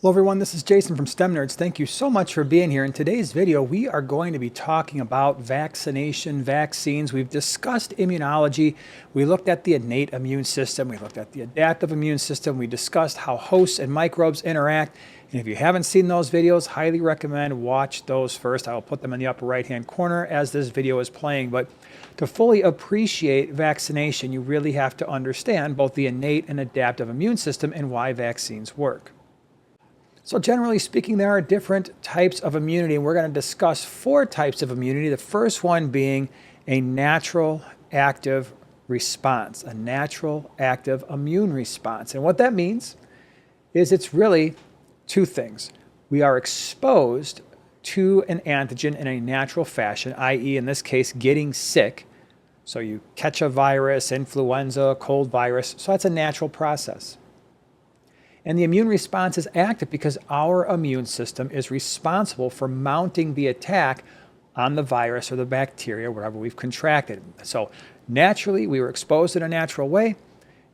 Hello everyone, this is Jason from STEM Nerds. Thank you so much for being here. In today's video, we are going to be talking about vaccination, vaccines. We've discussed immunology. We looked at the innate immune system. We looked at the adaptive immune system. We discussed how hosts and microbes interact. And if you haven't seen those videos, highly recommend watch those first. I will put them in the upper right-hand corner as this video is playing. But to fully appreciate vaccination, you really have to understand both the innate and adaptive immune system and why vaccines work. So generally speaking, there are different types of immunity, and we're going to discuss 4 types of immunity. The first one being a natural active response, a natural active immune response. And what that means is it's really 2 things. We are exposed to an antigen in a natural fashion, i.e. in this case, getting sick. So you catch a virus, influenza, cold virus. So that's a natural process. And the immune response is active because our immune system is responsible for mounting the attack on the virus or the bacteria, wherever we've contracted. So naturally, we were exposed in a natural way,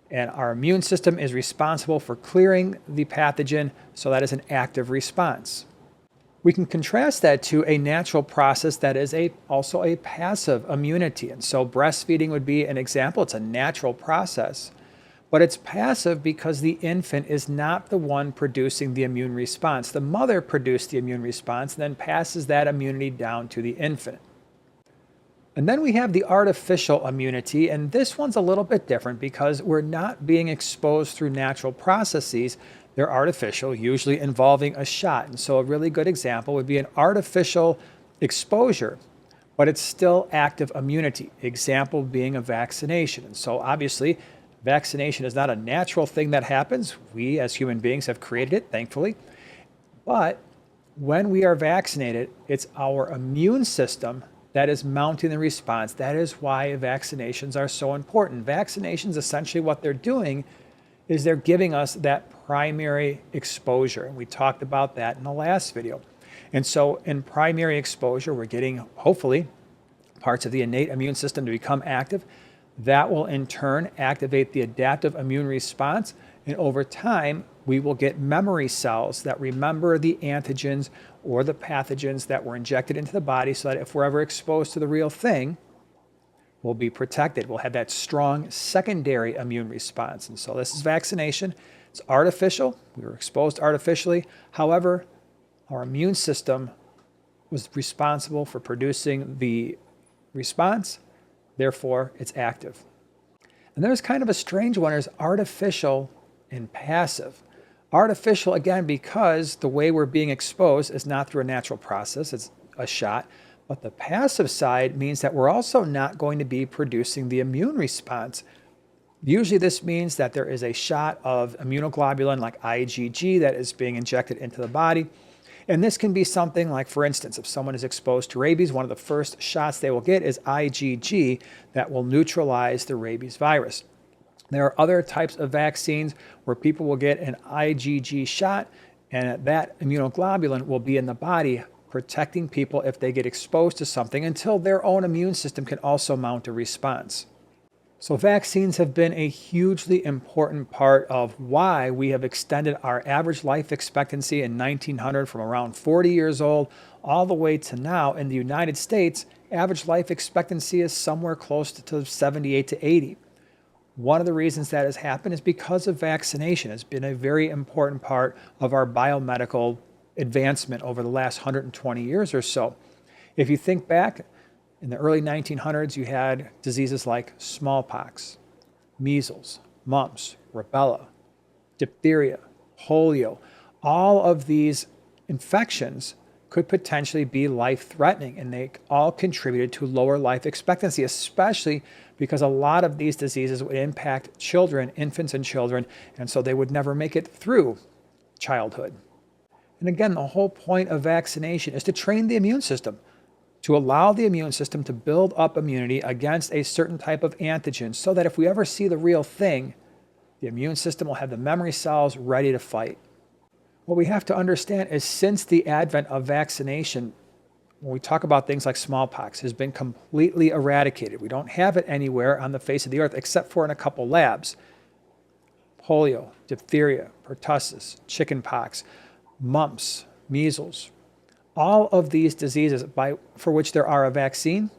and our immune system is responsible for clearing the pathogen, so that is an active response. We can contrast that to a natural process that is also a passive immunity. And so breastfeeding would be an example. It's a natural process. But it's passive because the infant is not the one producing the immune response. The mother produced the immune response and then passes that immunity down to the infant. And then we have the artificial immunity, and this one's a little bit different because we're not being exposed through natural processes. They're artificial, usually involving a shot. And so a really good example would be an artificial exposure, but it's still active immunity. Example being a vaccination. And so obviously, vaccination is not a natural thing that happens. We as human beings have created it, thankfully. But when we are vaccinated, it's our immune system that is mounting the response. That is why vaccinations are so important. Vaccinations, essentially what they're doing is they're giving us that primary exposure. And we talked about that in the last video. And so in primary exposure, we're getting, hopefully, parts of the innate immune system to become active. That will in turn activate the adaptive immune response, and over time we will get memory cells that remember the antigens or the pathogens that were injected into the body, so that if we're ever exposed to the real thing, we'll be protected. We'll have that strong secondary immune response. And so this is vaccination. It's artificial. We were exposed artificially. However, our immune system was responsible for producing the response. Therefore, it's active. And there's kind of a strange one, is artificial and passive. Artificial, again, because the way we're being exposed is not through a natural process, it's a shot. But the passive side means that we're also not going to be producing the immune response. Usually this means that there is a shot of immunoglobulin like IgG that is being injected into the body. And this can be something like, for instance, if someone is exposed to rabies, one of the first shots they will get is IgG that will neutralize the rabies virus. There are other types of vaccines where people will get an IgG shot, and that immunoglobulin will be in the body protecting people if they get exposed to something until their own immune system can also mount a response. So vaccines have been a hugely important part of why we have extended our average life expectancy in 1900 from around 40 years old all the way to now. In the United States, average life expectancy is somewhere close to 78 to 80. One of the reasons that has happened is because of vaccination. It's been a very important part of our biomedical advancement over the last 120 years or so. If you think back, in the early 1900s, you had diseases like smallpox, measles, mumps, rubella, diphtheria, polio. All of these infections could potentially be life-threatening, and they all contributed to lower life expectancy, especially because a lot of these diseases would impact children, infants and children, and so they would never make it through childhood. And again, the whole point of vaccination is to train the immune system, to allow the immune system to build up immunity against a certain type of antigen so that if we ever see the real thing, the immune system will have the memory cells ready to fight. What we have to understand is since the advent of vaccination, when we talk about things like smallpox, has been completely eradicated. We don't have it anywhere on the face of the earth except for in a couple labs. Polio, diphtheria, pertussis, chickenpox, mumps, measles, all of these diseases for which there are a vaccine,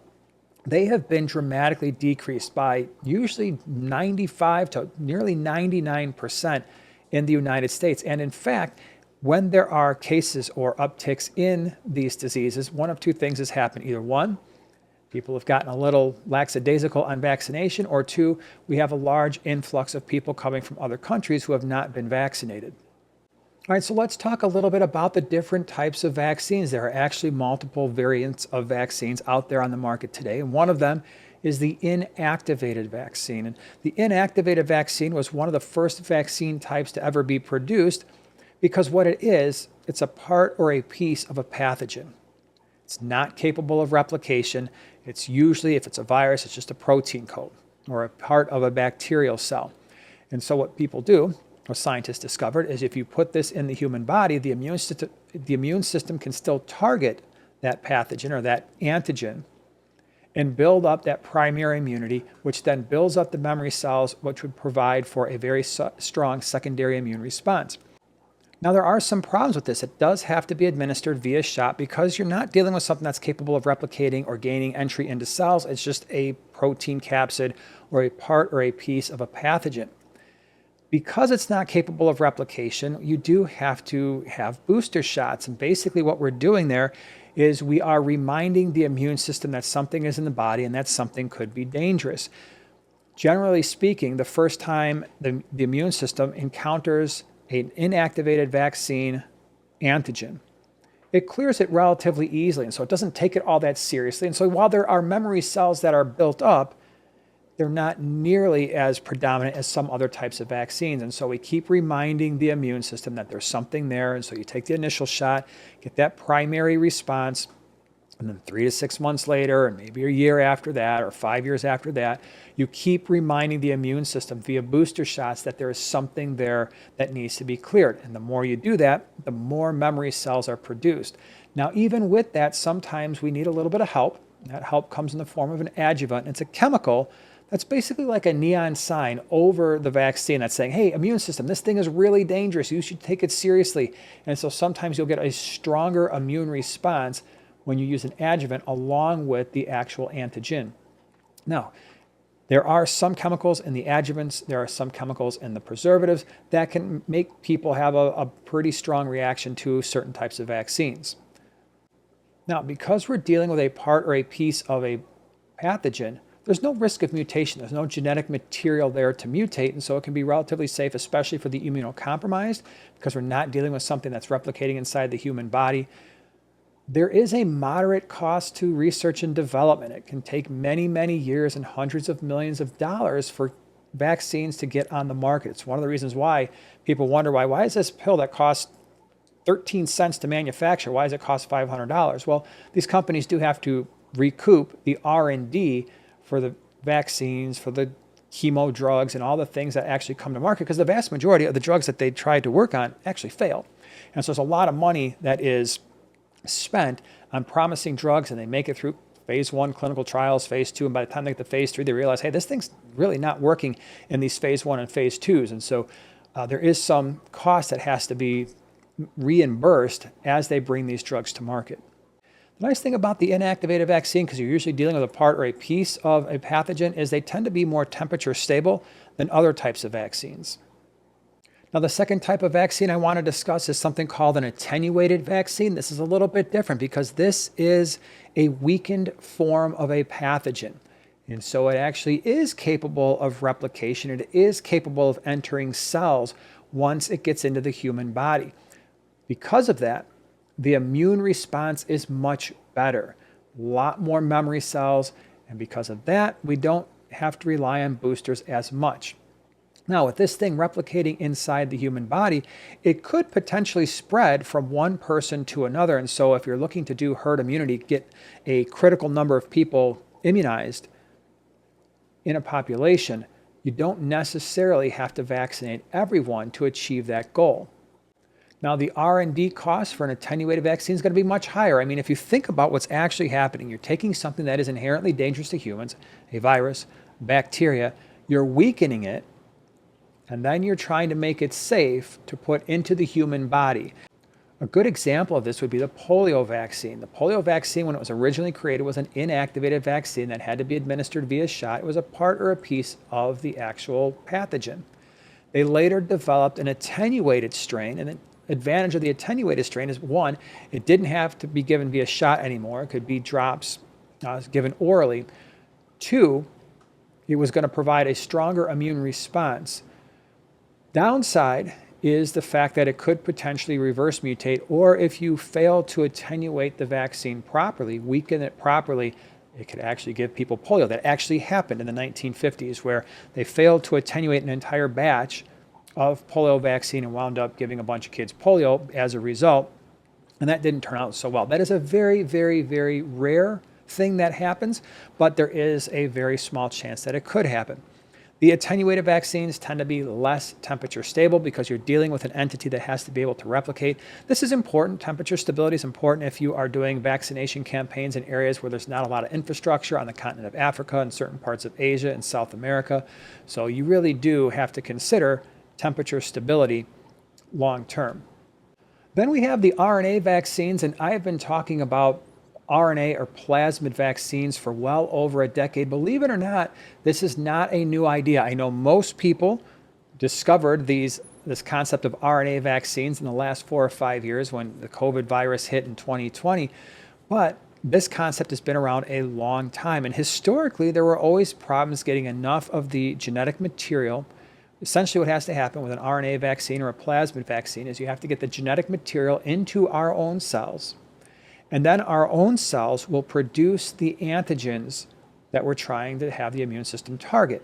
they have been dramatically decreased by usually 95 to nearly 99% in the United States. And in fact, when there are cases or upticks in these diseases, one of two things has happened. Either one, people have gotten a little lackadaisical on vaccination, or two, we have a large influx of people coming from other countries who have not been vaccinated. All right, so let's talk a little bit about the different types of vaccines. There are actually multiple variants of vaccines out there on the market today, and one of them is the inactivated vaccine. And the inactivated vaccine was one of the first vaccine types to ever be produced because what it is, it's a part or a piece of a pathogen. It's not capable of replication. It's usually, if it's a virus, it's just a protein code or a part of a bacterial cell. And so what people do, what scientists discovered, is if you put this in the human body, the immune system can still target that pathogen or that antigen and build up that primary immunity, which then builds up the memory cells, which would provide for a very strong secondary immune response. Now, there are some problems with this. It does have to be administered via shot because you're not dealing with something that's capable of replicating or gaining entry into cells. It's just a protein capsid or a part or a piece of a pathogen. Because it's not capable of replication, you do have to have booster shots. And basically what we're doing there is we are reminding the immune system that something is in the body and that something could be dangerous. Generally speaking, the first time the immune system encounters an inactivated vaccine antigen, it clears it relatively easily. And so it doesn't take it all that seriously. And so while there are memory cells that are built up, they're not nearly as predominant as some other types of vaccines. And so we keep reminding the immune system that there's something there. And so you take the initial shot, get that primary response, and then 3 to 6 months later, and maybe a year after that, or 5 years after that, you keep reminding the immune system via booster shots that there is something there that needs to be cleared. And the more you do that, the more memory cells are produced. Now, even with that, sometimes we need a little bit of help. That help comes in the form of an adjuvant. It's a chemical that's basically like a neon sign over the vaccine that's saying, hey, immune system, this thing is really dangerous. You should take it seriously. And so sometimes you'll get a stronger immune response when you use an adjuvant along with the actual antigen. Now, there are some chemicals in the adjuvants, there are some chemicals in the preservatives that can make people have a pretty strong reaction to certain types of vaccines. Now, because we're dealing with a part or a piece of a pathogen, there's no risk of mutation. There's no genetic material there to mutate, and so it can be relatively safe, especially for the immunocompromised, because we're not dealing with something that's replicating inside the human body. There is a moderate cost to research and development. It can take many, many years and hundreds of millions of dollars for vaccines to get on the market. It's one of the reasons why people wonder why is this pill that costs 13 cents to manufacture, why does it cost $500? Well, these companies do have to recoup the R&D for the vaccines, for the chemo drugs, and all the things that actually come to market, because the vast majority of the drugs that they tried to work on actually failed. And so there's a lot of money that is spent on promising drugs, and they make it through phase 1 clinical trials, phase 2, and by the time they get to phase 3, they realize, hey, this thing's really not working in these phase 1 and phase 2s. And so there is some cost that has to be reimbursed as they bring these drugs to market. The nice thing about the inactivated vaccine, because you're usually dealing with a part or a piece of a pathogen, is they tend to be more temperature stable than other types of vaccines. Now, the second type of vaccine I want to discuss is something called an attenuated vaccine. This is a little bit different because this is a weakened form of a pathogen. And so it actually is capable of replication. It is capable of entering cells once it gets into the human body. Because of that, the immune response is much better, a lot more memory cells, and because of that, we don't have to rely on boosters as much. Now, with this thing replicating inside the human body, it could potentially spread from one person to another. And so if you're looking to do herd immunity, get a critical number of people immunized in a population, you don't necessarily have to vaccinate everyone to achieve that goal. Now, the R&D cost for an attenuated vaccine is going to be much higher. I mean, if you think about what's actually happening, you're taking something that is inherently dangerous to humans, a virus, bacteria, you're weakening it, and then you're trying to make it safe to put into the human body. A good example of this would be the polio vaccine. The polio vaccine, when it was originally created, was an inactivated vaccine that had to be administered via shot. It was a part or a piece of the actual pathogen. They later developed an attenuated strain, and the advantage of the attenuated strain is, one, it didn't have to be given via shot anymore. It could be drops given orally. Two, it was going to provide a stronger immune response. Downside is the fact that it could potentially reverse mutate, or if you fail to attenuate the vaccine properly, weaken it properly, it could actually give people polio. That actually happened in the 1950s, where they failed to attenuate an entire batch of polio vaccine and wound up giving a bunch of kids polio as a result, and that didn't turn out so well. That is a very, very, very rare thing that happens, but there is a very small chance that it could happen. The attenuated vaccines tend to be less temperature stable because you're dealing with an entity that has to be able to replicate. This is important. Temperature stability is important if you are doing vaccination campaigns in areas where there's not a lot of infrastructure on the continent of Africa and certain parts of Asia and South America. So you really do have to consider temperature stability long term. Then we have the RNA vaccines, and I've been talking about RNA or plasmid vaccines for well over a decade. Believe it or not, this is not a new idea. I know most people discovered this concept of RNA vaccines in the last 4 or 5 years when the COVID virus hit in 2020, but this concept has been around a long time. And historically, there were always problems getting enough of the genetic material. Essentially, what has to happen with an RNA vaccine or a plasmid vaccine is you have to get the genetic material into our own cells. And then our own cells will produce the antigens that we're trying to have the immune system target.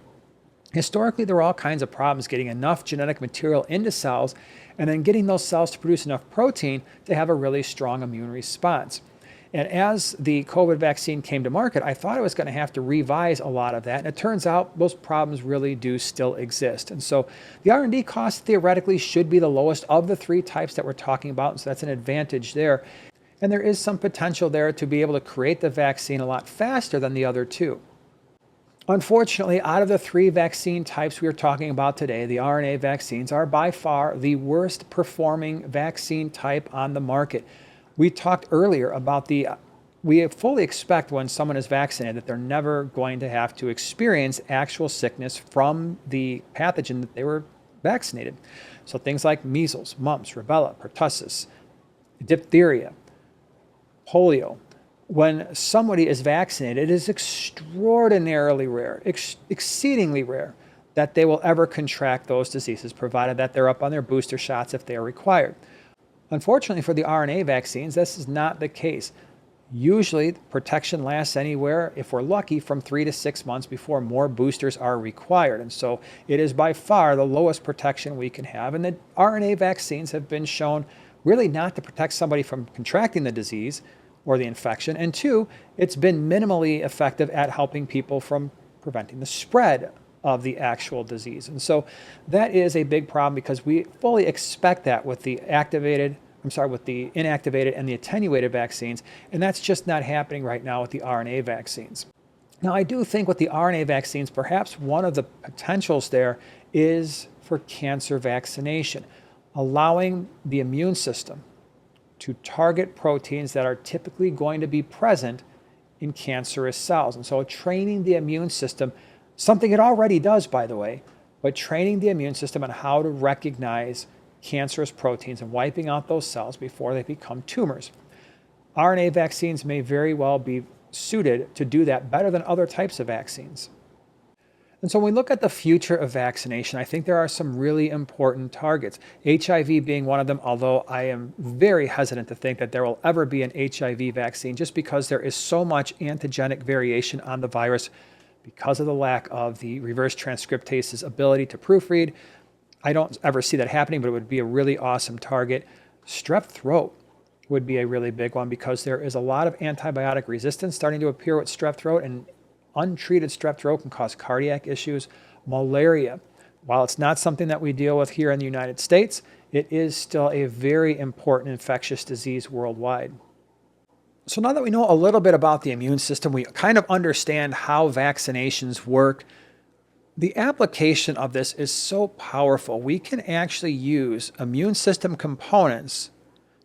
Historically, there were all kinds of problems getting enough genetic material into cells and then getting those cells to produce enough protein to have a really strong immune response. And as the COVID vaccine came to market, I thought I was going to have to revise a lot of that. And it turns out those problems really do still exist. And so the R&D cost theoretically should be the lowest of the 3 types that we're talking about. And so that's an advantage there. And there is some potential there to be able to create the vaccine a lot faster than the other 2. Unfortunately, out of the 3 vaccine types we are talking about today, the RNA vaccines are by far the worst performing vaccine type on the market. We talked earlier about we fully expect when someone is vaccinated that they're never going to have to experience actual sickness from the pathogen that they were vaccinated. So things like measles, mumps, rubella, pertussis, diphtheria, polio. When somebody is vaccinated, it is extraordinarily rare, exceedingly rare, that they will ever contract those diseases, provided that they're up on their booster shots if they are required. Unfortunately for the RNA vaccines, this is not the case. Usually, protection lasts anywhere, if we're lucky, from 3 to 6 months before more boosters are required. And so it is by far the lowest protection we can have. And the RNA vaccines have been shown really not to protect somebody from contracting the disease or the infection. And 2, it's been minimally effective at helping people from preventing the spread of the actual disease. And so that is a big problem because we fully expect that with the inactivated and the attenuated vaccines, and that's just not happening right now with the RNA vaccines. Now, I do think with the RNA vaccines, perhaps one of the potentials there is for cancer vaccination, allowing the immune system to target proteins that are typically going to be present in cancerous cells. And so training the immune system, something it already does, by the way, but training the immune system on how to recognize cancerous proteins and wiping out those cells before they become tumors. RNA vaccines may very well be suited to do that better than other types of vaccines. And so when we look at the future of vaccination, I think there are some really important targets, HIV being one of them, although I am very hesitant to think that there will ever be an HIV vaccine just because there is so much antigenic variation on the virus because of the lack of the reverse transcriptase's ability to proofread. I don't ever see that happening, but it would be a really awesome target. Strep throat would be a really big one because there is a lot of antibiotic resistance starting to appear with strep throat, and untreated strep throat can cause cardiac issues. Malaria, while it's not something that we deal with here in the United States, it is still a very important infectious disease worldwide. So now that we know a little bit about the immune system, we kind of understand how vaccinations work. The application of this is so powerful. We can actually use immune system components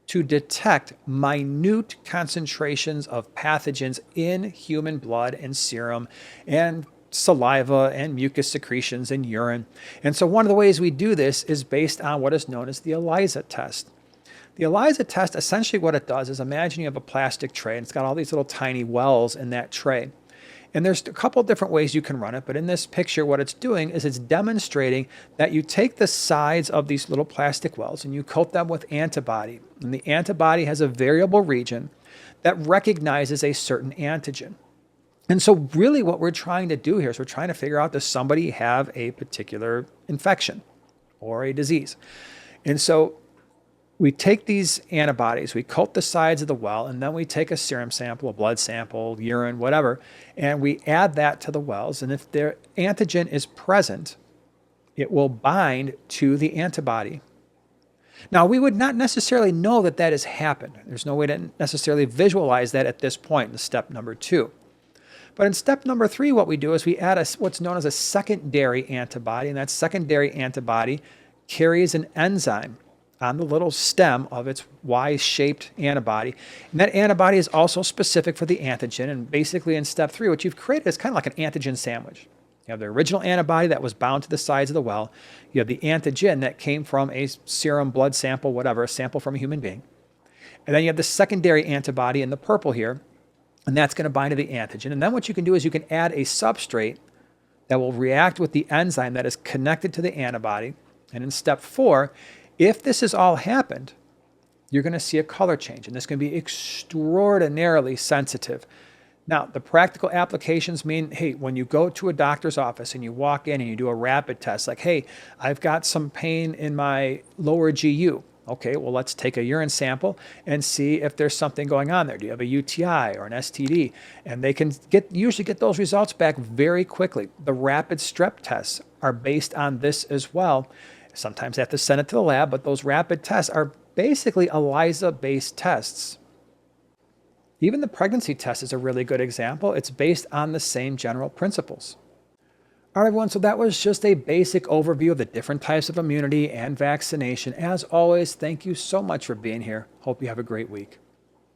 to detect minute concentrations of pathogens in human blood and serum and saliva and mucus secretions and urine. And so one of the ways we do this is based on what is known as the ELISA test. The ELISA test, essentially what it does is, imagine you have a plastic tray and it's got all these little tiny wells in that tray. And there's a couple different ways you can run it, but in this picture, what it's doing is it's demonstrating that you take the sides of these little plastic wells and you coat them with antibody. And the antibody has a variable region that recognizes a certain antigen. And so really what we're trying to do here is we're trying to figure out, does somebody have a particular infection or a disease? And so we take these antibodies, we coat the sides of the well, and then we take a serum sample, a blood sample, urine, whatever, and we add that to the wells. And if their antigen is present, it will bind to the antibody. Now, we would not necessarily know that that has happened. There's no way to necessarily visualize that at this point in step number 2. But in step number 3, what we do is we add what's known as a secondary antibody, and that secondary antibody carries an enzyme on the little stem of its Y-shaped antibody. And that antibody is also specific for the antigen. And basically in step 3, what you've created is kind of like an antigen sandwich. You have the original antibody that was bound to the sides of the well. You have the antigen that came from a serum, blood sample, whatever, a sample from a human being. And then you have the secondary antibody in the purple here, and that's going to bind to the antigen. And then what you can do is you can add a substrate that will react with the enzyme that is connected to the antibody. And in step 4, if this has all happened, you're going to see a color change, and this can be extraordinarily sensitive. Now, the practical applications mean, hey, when you go to a doctor's office and you walk in and you do a rapid test, like, hey, I've got some pain in my lower GU. Okay, well, let's take a urine sample and see if there's something going on there. Do you have a UTI or an STD? And they can usually get those results back very quickly. The rapid strep tests are based on this as well. Sometimes they have to send it to the lab, but those rapid tests are basically ELISA-based tests. Even the pregnancy test is a really good example. It's based on the same general principles. All right, everyone, so that was just a basic overview of the different types of immunity and vaccination. As always, thank you so much for being here. Hope you have a great week.